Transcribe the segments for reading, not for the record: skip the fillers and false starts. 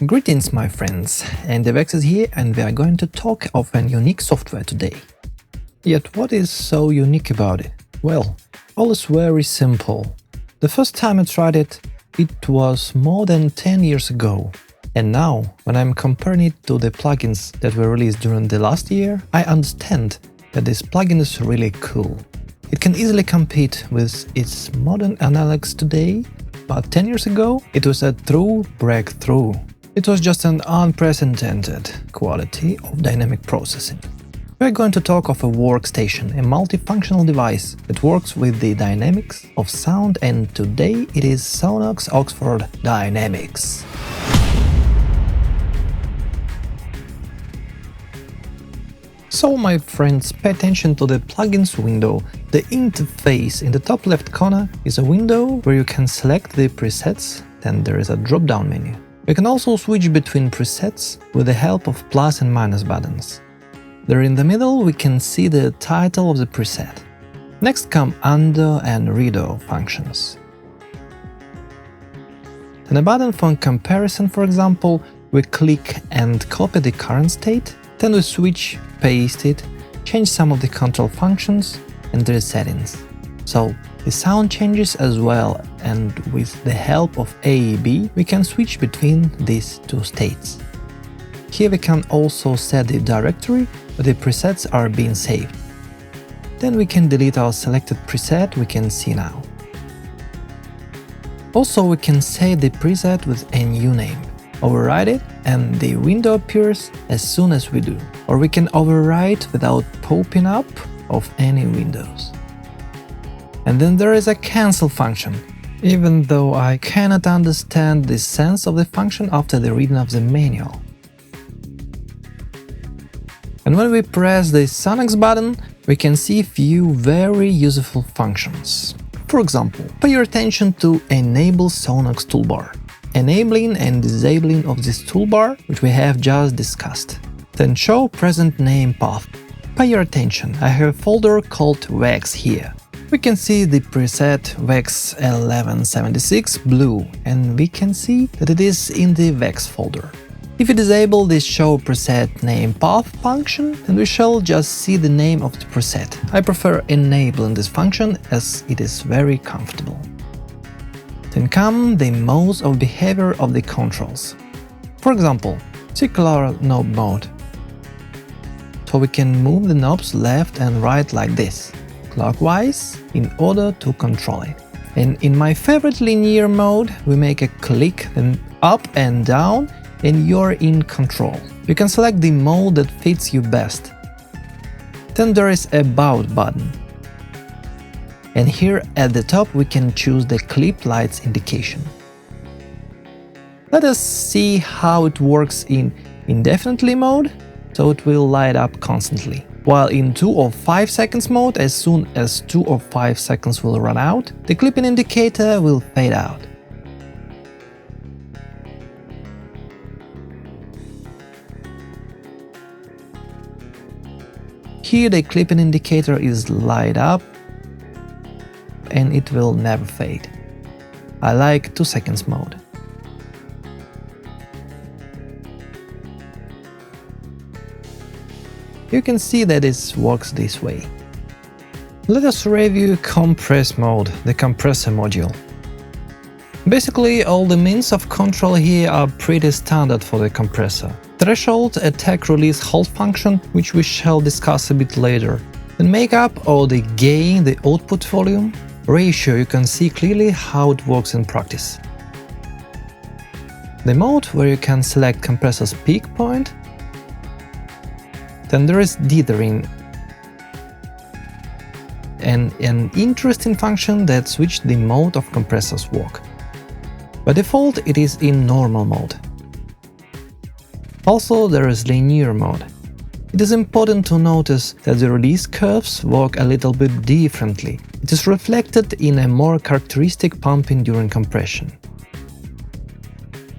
Greetings my friends, ANDIvax is here and we are going to talk of a unique software today. Yet what is so unique about it? Well, all is very simple. The first time I tried it, it was more than 10 years ago. And now, when I'm comparing it to the plugins that were released during the last year, I understand that this plugin is really cool. It can easily compete with its modern analogs today, but 10 years ago it was a true breakthrough. It was just an unprecedented quality of dynamic processing. We're going to talk of a workstation, a multifunctional device that works with the dynamics of sound, and today it is Sonnox Oxford Dynamics. So my friends, pay attention to the plugins window. The interface in the top left corner is a window where you can select the presets, then there is a drop-down menu. You can also switch between presets with the help of plus and minus buttons. There in the middle we can see the title of the preset. Next come undo and redo functions. And a button for comparison, for example, we click and copy the current state, then we switch, paste it, change some of the control functions, and there is settings. So the sound changes as well, and with the help of AEB we can switch between these two states. Here we can also set the directory where the presets are being saved. Then we can delete our selected preset we can see now. Also we can save the preset with a new name, override it, and the window appears as soon as we do. Or we can overwrite without popping up of any windows. And then there is a cancel function, even though I cannot understand the sense of the function after the reading of the manual. And when we press the Sonnox button, we can see a few very useful functions. For example, pay your attention to Enable Sonnox Toolbar, enabling and disabling of this toolbar, which we have just discussed. Then show present name path. Pay your attention, I have a folder called VEX here. We can see the preset VEX 1176 blue, and we can see that it is in the VEX folder. If we disable this show preset name path function, then we shall just see the name of the preset. I prefer enabling this function as it is very comfortable. Then come the modes of behavior of the controls. For example, circular knob mode. So we can move the knobs left and right like this, clockwise, in order to control it. And in my favorite linear mode, we make a click, then up and down, and you're in control. You can select the mode that fits you best. Then there is About button. And here at the top we can choose the clip lights indication. Let us see how it works in indefinitely mode, so it will light up constantly. While in 2 or 5 seconds mode, as soon as 2 or 5 seconds will run out, the clipping indicator will fade out. Here the clipping indicator is light up and it will never fade. I like 2 seconds mode. You can see that it works this way. Let us review compress mode, the compressor module. Basically all the means of control here are pretty standard for the compressor. Threshold, attack, release, hold function, which we shall discuss a bit later. Then makeup or the gain, the output volume, ratio, you can see clearly how it works in practice. The mode where you can select compressor's peak point. Then there is dithering, and an interesting function that switches the mode of compressor's work. By default it is in normal mode. Also there is linear mode. It is important to notice that the release curves work a little bit differently. It is reflected in a more characteristic pumping during compression.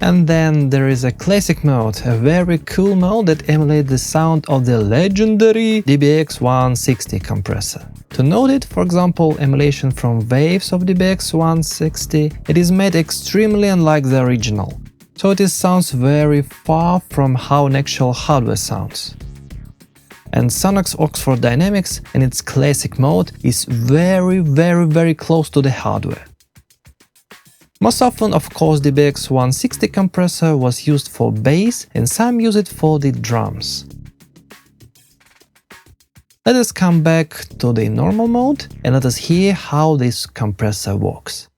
And then there is a classic mode, a very cool mode that emulates the sound of the legendary DBX160 compressor. To note it, for example, emulation from waves of DBX160, it is made extremely unlike the original. so it sounds very far from how an actual hardware sounds. And Sonnox Oxford Dynamics in its classic mode is very close to the hardware. Most often, of course, the BX160 compressor was used for bass and some use it for the drums. Let us come back to the normal mode and let us hear how this compressor works.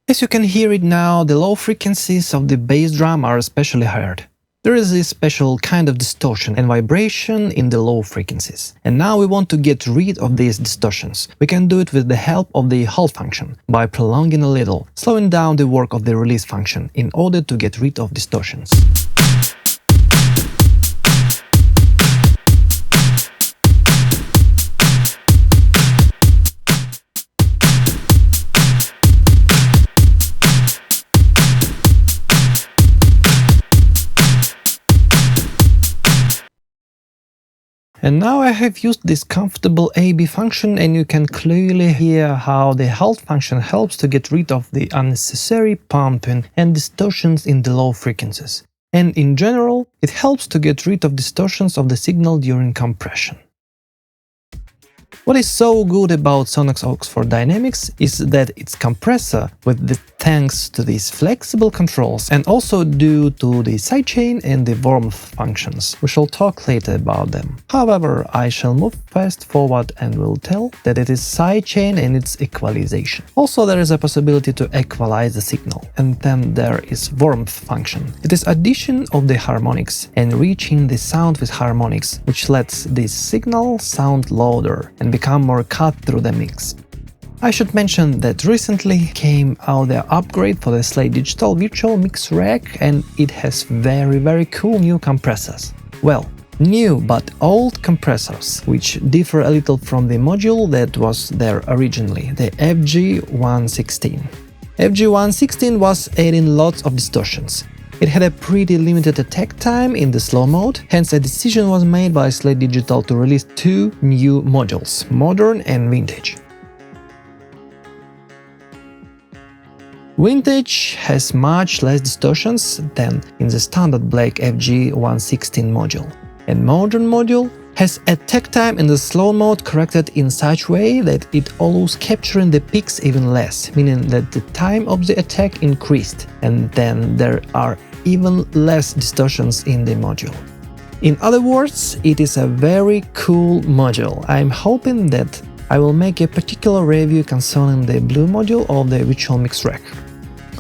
As you can hear it now, the low frequencies of the bass drum are especially heard. There is a special kind of distortion and vibration in the low frequencies. And now we want to get rid of these distortions. We can do it with the help of the halt function, by prolonging a little, slowing down the work of the release function in order to get rid of distortions. And now I have used this comfortable AB function, and you can clearly hear how the halt function helps to get rid of the unnecessary pumping and distortions in the low frequencies. And in general, it helps to get rid of distortions of the signal during compression. What is so good about Sonnox Oxford Dynamics is that its compressor, thanks to these flexible controls and also due to the sidechain and the warmth functions. We shall talk later about them. However, I shall move fast forward and will tell that it is sidechain and its equalization. Also, there is a possibility to equalize the signal. And then there is warmth function. It is addition of the harmonics and reaching the sound with harmonics, which lets this signal sound louder and become more cut through the mix. I should mention that recently came out the upgrade for the Slate Digital Virtual Mix Rack, and it has very cool new compressors. Well, new but old compressors, which differ a little from the module that was there originally, the FG116. FG116 was adding lots of distortions. It had a pretty limited attack time in the slow mode, hence a decision was made by Slate Digital to release two new modules, Modern and Vintage. Vintage has much less distortions than in the standard black FG116 module, and Modern module has attack time in the slow mode corrected in such way that it allows capturing the peaks even less, meaning that the time of the attack increased, and then there are even less distortions in the module. In other words, it is a very cool module. I'm hoping that I will make a particular review concerning the blue module of the Virtual Mix Rack.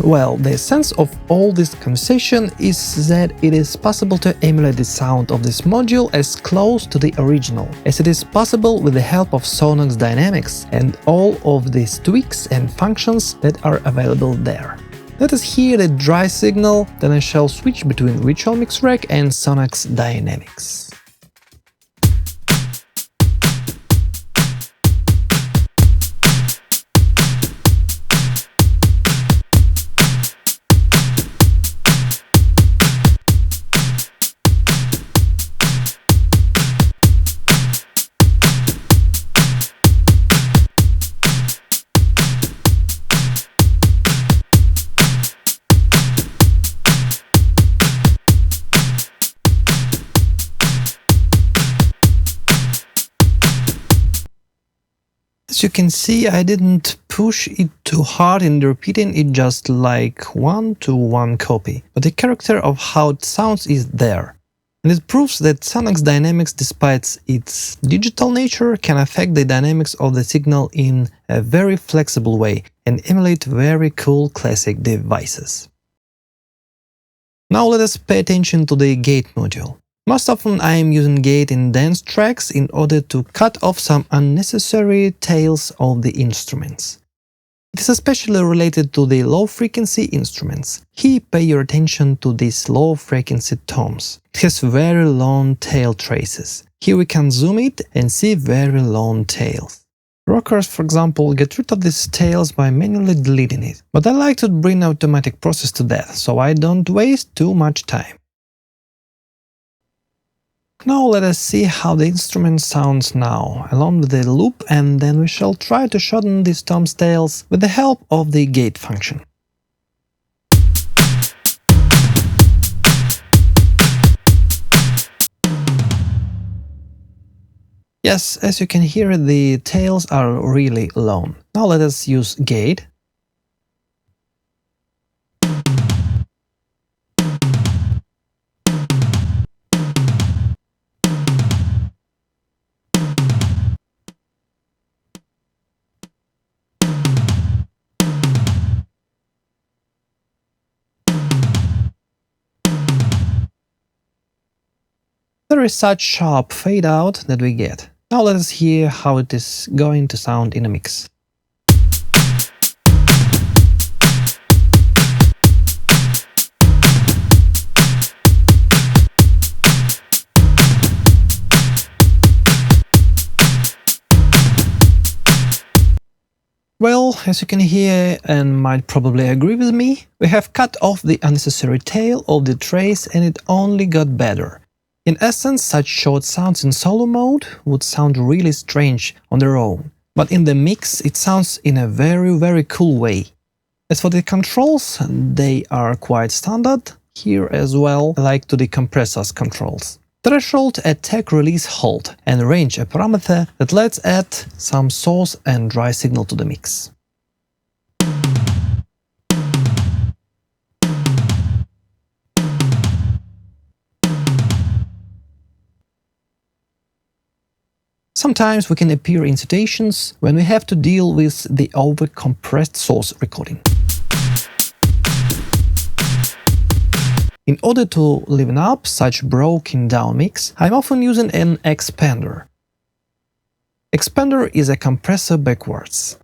Well, the sense of all this conversation is that it is possible to emulate the sound of this module as close to the original as it is possible with the help of Sonnox DYNAMICS and all of these tweaks and functions that are available there. Let us hear the dry signal, then I shall switch between Virtual Mix Rack and Sonnox DYNAMICS. As you can see, I didn't push it too hard in repeating it, just like 1-to-1 copy, but the character of how it sounds is there. And it proves that Sonnox Dynamics, despite its digital nature, can affect the dynamics of the signal in a very flexible way and emulate very cool classic devices. Now let us pay attention to the gate module. Most often I am using gate in dance tracks in order to cut off some unnecessary tails of the instruments. It is especially related to the low-frequency instruments. Here pay your attention to these low-frequency toms. It has very long tail traces. Here we can zoom it and see very long tails. Rockers, for example, get rid of these tails by manually deleting it, but I like to bring automatic process to that, so I don't waste too much time. Now let us see how the instrument sounds now, along with the loop, and then we shall try to shorten these tom's tails with the help of the gate function. Yes, as you can hear, the tails are really long. Now let us use gate. There is such sharp fade out that we get. Now let us hear how it is going to sound in a mix. Well, as you can hear and might probably agree with me, we have cut off the unnecessary tail of the trace and it only got better. In essence, such short sounds in solo mode would sound really strange on their own, but in the mix it sounds in a very cool way. As for the controls, they are quite standard here as well, like to the compressor's controls. Threshold, attack, release, hold, and range a parameter that lets add some source and dry signal to the mix. Sometimes we can appear in situations when we have to deal with the over-compressed source recording. In order to liven up such broken down mix, I'm often using an expander. Expander is a compressor backwards.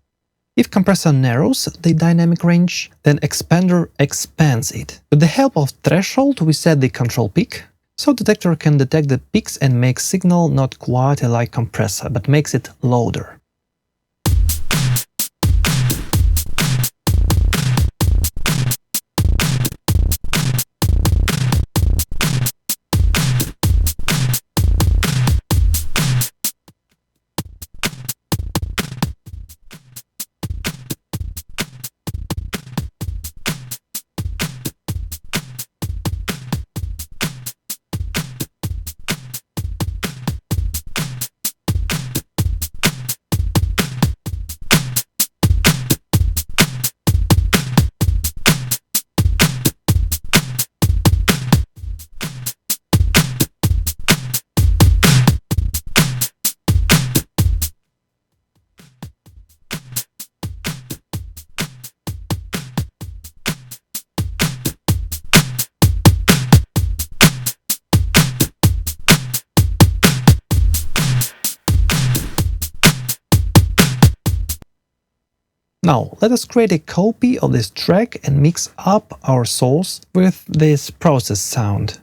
If compressor narrows the dynamic range, then expander expands it. With the help of threshold, we set the control peak, so detector can detect the peaks and make signal not quite like compressor, but makes it louder. Now, let us create a copy of this track and mix up our source with this process sound.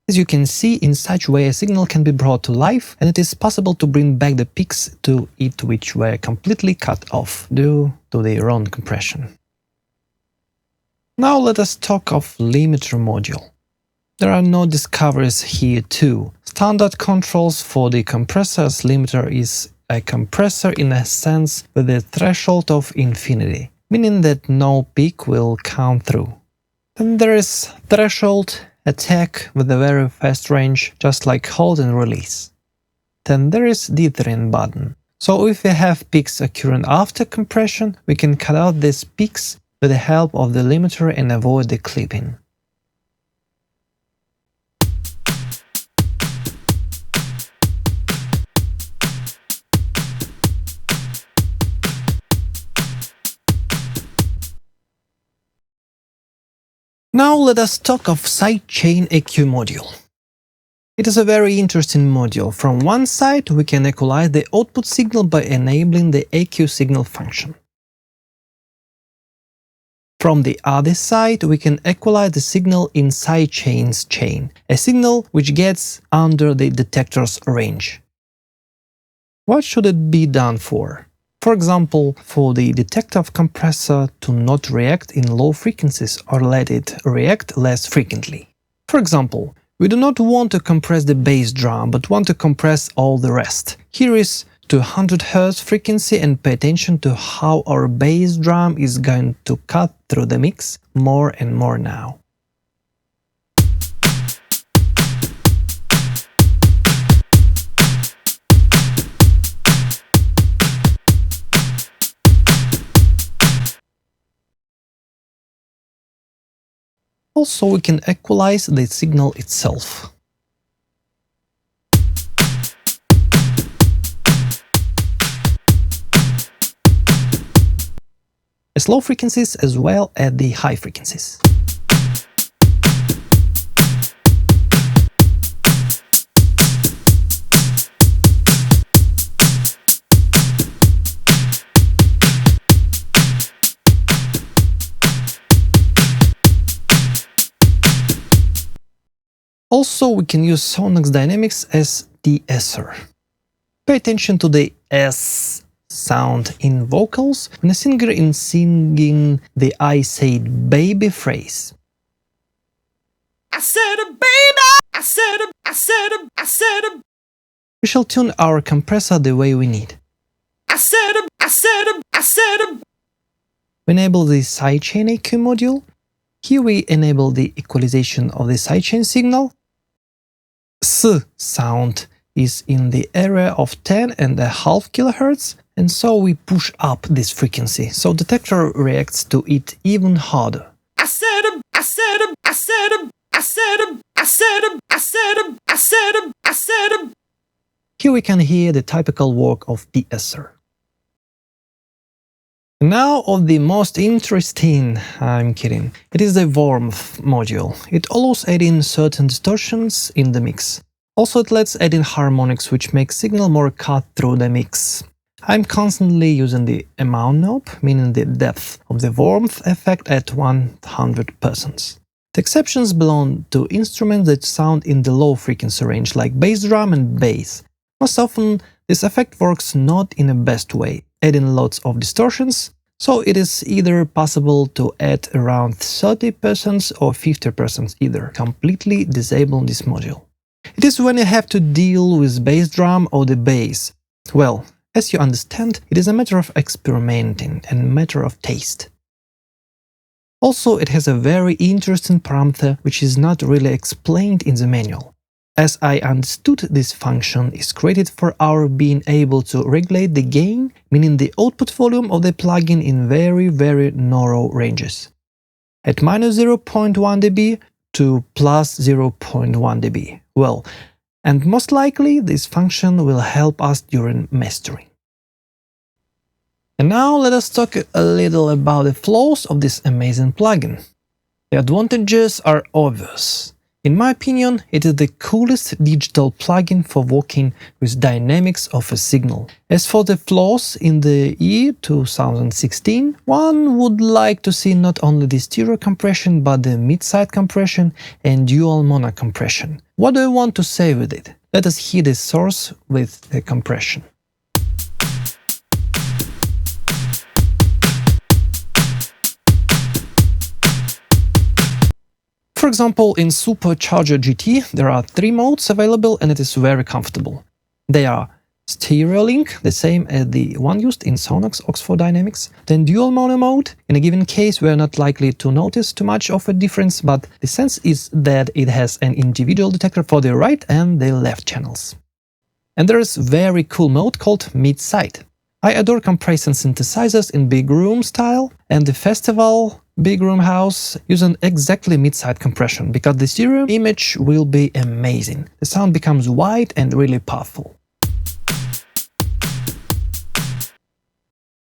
As you can see, in such way a signal can be brought to life, and it is possible to bring back the peaks to it which were completely cut off due to the wrong compression. Now let us talk of limiter module. There are no discoveries here too. Standard controls for the compressor's limiter is a compressor in a sense with a threshold of infinity, meaning that no peak will come through. Then there is threshold, attack with a very fast range, just like hold and release. Then there is dithering button. So if we have peaks occurring after compression, we can cut out these peaks with the help of the limiter and avoid the clipping. Now let us talk of Sidechain EQ module. It is a very interesting module. From one side, we can equalize the output signal by enabling the EQ signal function. From the other side, we can equalize the signal in sidechain's chain, a signal which gets under the detector's range. What should it be done for? For example, for the detector compressor to not react in low frequencies or let it react less frequently. For example, we do not want to compress the bass drum, but want to compress all the rest. Here is 200 Hz frequency, and pay attention to how our bass drum is going to cut through the mix more and more now. Also, we can equalize the signal itself. As low frequencies as well as the high frequencies. Also, we can use Sonnox DYNAMICS as de-esser. Pay attention to the S sound in vocals when a singer is singing the "I said baby" phrase. I said a baby! I said a. We shall tune our compressor the way we need. I said a. We enable the Sidechain EQ module. Here we enable the equalization of the sidechain signal. S sound is in the area of 10.5 kHz, and so we push up this frequency, so detector reacts to it even harder. Here we can hear the typical work of the de-esser. Now of the most interesting, I'm kidding, it is the warmth module. It allows adding certain distortions in the mix. Also it lets add in harmonics which make signal more cut through the mix. I'm constantly using the amount knob, meaning the depth of the warmth effect at 100%. The exceptions belong to instruments that sound in the low frequency range like bass drum and bass. Most often this effect works not in the best way, adding lots of distortions, so it is either possible to add around 30% or 50% either, completely disabling this module. It is when you have to deal with bass drum or the bass. Well, as you understand, it is a matter of experimenting and a matter of taste. Also, it has a very interesting parameter which is not really explained in the manual. As I understood, this function is created for our being able to regulate the gain, meaning the output volume of the plugin in very narrow ranges. At -0.1 dB to +0.1 dB. Well, and most likely this function will help us during mastering. And now let us talk a little about the flaws of this amazing plugin. The advantages are obvious. In my opinion, it is the coolest digital plugin for working with dynamics of a signal. As for the flaws in the year 2016, one would like to see not only the stereo compression but the mid-side compression and dual mono compression. What do I want to say with it? Let us hear the source with the compression. For example, in Supercharger GT there are 3 modes available and it is very comfortable. They are stereo link, the same as the one used in Sonnox Oxford Dynamics, then dual mono mode. In a given case we are not likely to notice too much of a difference, but the sense is that it has an individual detector for the right and the left channels. And there is a very cool mode called mid-side. I adore compressing synthesizers in big room style, and the festival big room house using exactly mid-side compression, because the stereo image will be amazing. The sound becomes wide and really powerful.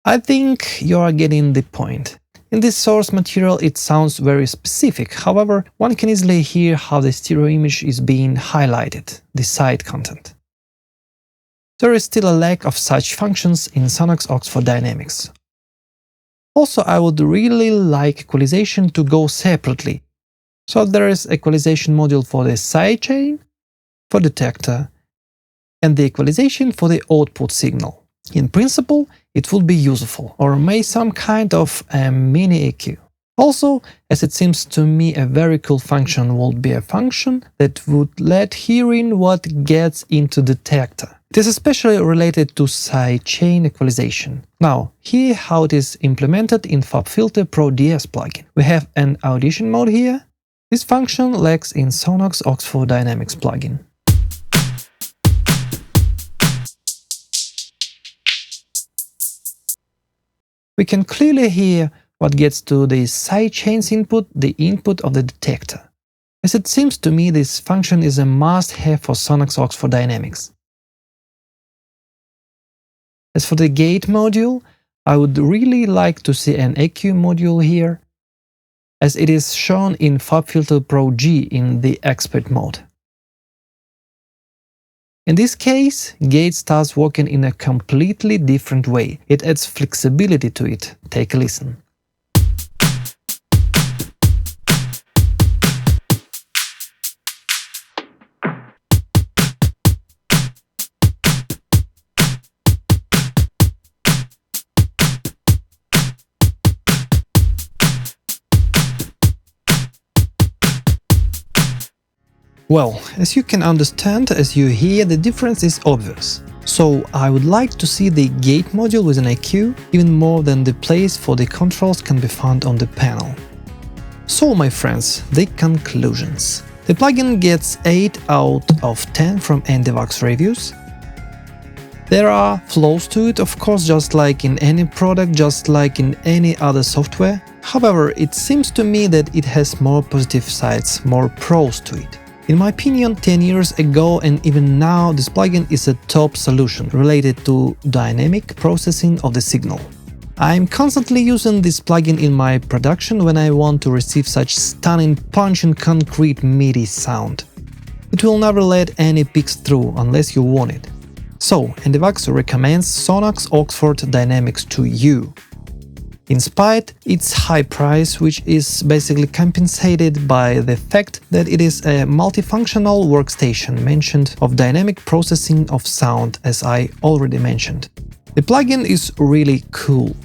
I think you are getting the point. In this source material it sounds very specific, however, one can easily hear how the stereo image is being highlighted, the side content. There is still a lack of such functions in Sonnox DYNAMICS. Also, I would really like equalization to go separately. So there is equalization module for the sidechain, for detector, and the equalization for the output signal. In principle, it would be useful, or maybe some kind of a mini EQ. Also, as it seems to me a very cool function would be a function that would let hearing what gets into detector. It is especially related to sidechain equalization. Now, here how it is implemented in FabFilter Pro de-esser plugin. We have an audition mode here. This function lacks in Sonnox DYNAMICS plugin. We can clearly hear what gets to the sidechain's input, the input of the detector. As it seems to me, this function is a must-have for Sonnox DYNAMICS. As for the gate module, I would really like to see an EQ module here, as it is shown in FabFilter Pro G in the expert mode. In this case, gate starts working in a completely different way. It adds flexibility to it. Take a listen. Well, as you can understand, as you hear, the difference is obvious. So I would like to see the gate module with an EQ, even more than the place for the controls can be found on the panel. So my friends, the conclusions. The plugin gets 8 out of 10 from ANDIvax reviews. There are flaws to it, of course, just like in any product, just like in any other software. However, it seems to me that it has more positive sides, more pros to it. In my opinion, 10 years ago and even now, this plugin is a top solution related to dynamic processing of the signal. I'm constantly using this plugin in my production when I want to receive such stunning, punching, concrete, MIDI sound. It will never let any peaks through unless you want it. So, ANDIvax recommends Sonnox DYNAMICS to you. In spite its high price, which is basically compensated by the fact that it is a multifunctional workstation mentioned of dynamic processing of sound, as I already mentioned. The plugin is really cool.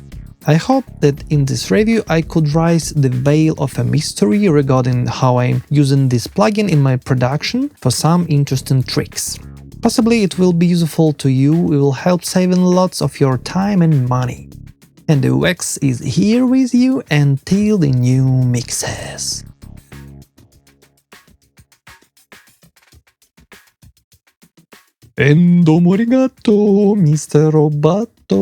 I hope that in this review I could raise the veil of a mystery regarding how I'm using this plugin in my production for some interesting tricks. Possibly it will be useful to you, it will help saving lots of your time and money. And the wax is here with you until the new mixes. And domo arigato, Mr. Roboto.